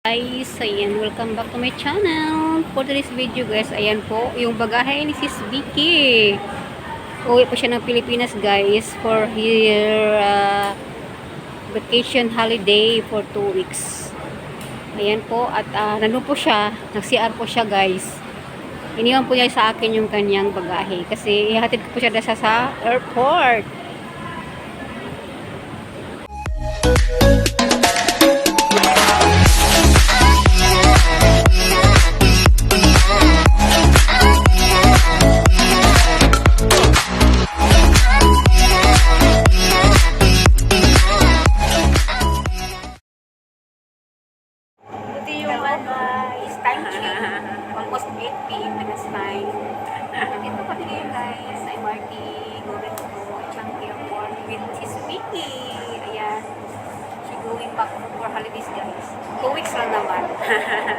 Guys, ayan, welcome back to my channel. For today's video guys, ayan po, yung bagahe ni Sis Vicky. Uwi po siya ng Pilipinas guys for her vacation holiday for 2 weeks. Ayan po, at nandun po siya, nag-CR po siya guys. Iniwan po niya sa akin yung kanyang bagahe kasi ihatid ko po siya sa airport. Time check. Almost 8 p.m. Pinas time. Ito kami ngayon guys. I'm Marty. Going to Changi Airport with Sis Vicky. Ayan. She going back for holidays guys. 2 weeks lang naman.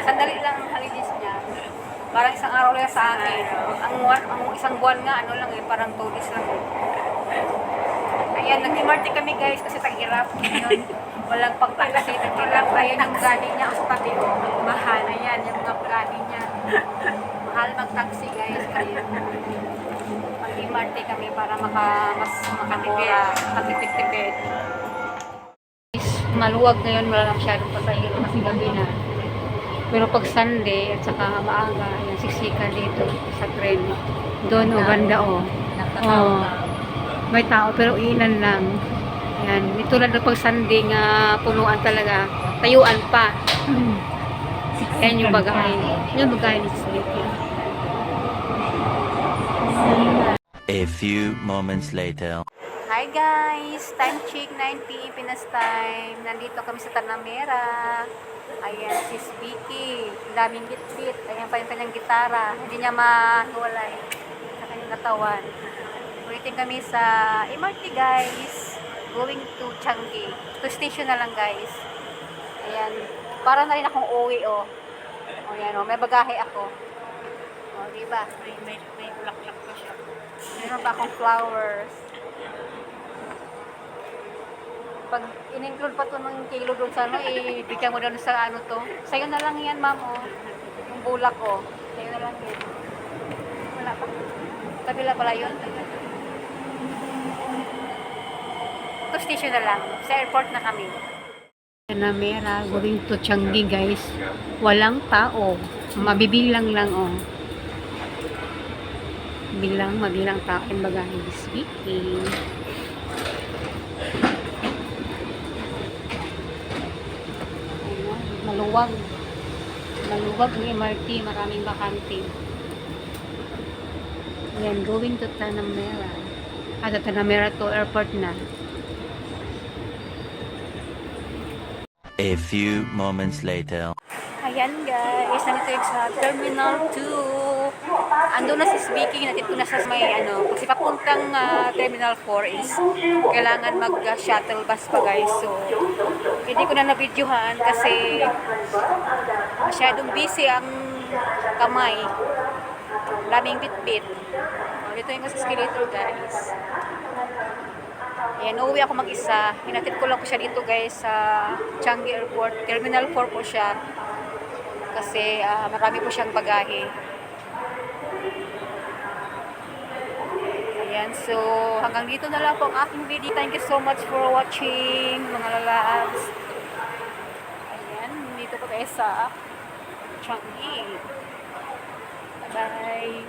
Sandali lang ang holidays niya. Parang isang araw lang sa akin. Ang isang buwan nga, ano lang eh, parang 2 days lang. Ayan, nag-MRT kami guys kasi tag-hirap ngayon. Walang pag-taxi. Nag-hirap. Ayan yung gani niya sa tabi ko. Mahal. Ayan, yung mga gani niya. Mahal mag-taxi guys. Kaya mag-MRT kami para mas makamura. Matipid-tipid. Maluwag ngayon. Wala na masyadong pasahero kasi gabi na. Pero pag Sunday at saka maaga, ayan, siksika dito sa tren. Doon o banda o. May tao pero ilan lang. Yan, ito lang pag Sunday nga punuan talaga. Tayuan pa. Yan yung bagahe. Yung bagahe ni Sleepy. A few moments later. Hi guys! Time check 9 p.m. Pinas time. Nandito kami sa Tanamera. Ayan, Sis Vicky. Daming git-git. Ayan pa yung kanyang gitara. Hindi niya mahiwalay sa kanyang katawan. Waiting kami sa MRT guys. Going to Changi. 2 station na lang guys. Ayan. Para na rin akong uwi oh. O yan oh. May bagahe ako. O diba? May bulaklak pa siya. Meron pa akong flowers. Pag in-include pa to ng kilo doon sa ano, ibigyan mo doon sa ano to. Sa'yo na lang yan ma'am oh. Yung bulak oh. Sa'yo na lang yan. Wala pa. Kabila pala yun. Station na lang. Sa airport na kami. Tanamera, going to Changi guys. Walang tao. Mabibilang lang oh. Mabilang tao ang bagahe speaking. Maluwag. Maluwag ng MRT. Maraming bakante. Ayan, going to Tanamera. At Tanamera to airport na. A few moments later. Ayan guys, nandito yung sa Terminal 2. Ando na si Vicky, natin ko na sa may ano, kasi papuntang Terminal 4 is kailangan mag-shuttle bus pa guys. So, hindi ko na na-videohan kasi masyadong busy ang kamay. Daming bit-bit. Dito yung escalator guys. Ayan, uuwi ako mag-isa. Hinatid ko lang po siya dito guys sa Changi Airport. Terminal 4 po siya. Kasi marami po siyang bagahe. Ayan, so hanggang dito na lang po ang aking video. Thank you so much for watching mga lalabs. Ayan, dito po tayo sa Changi. Bye-bye.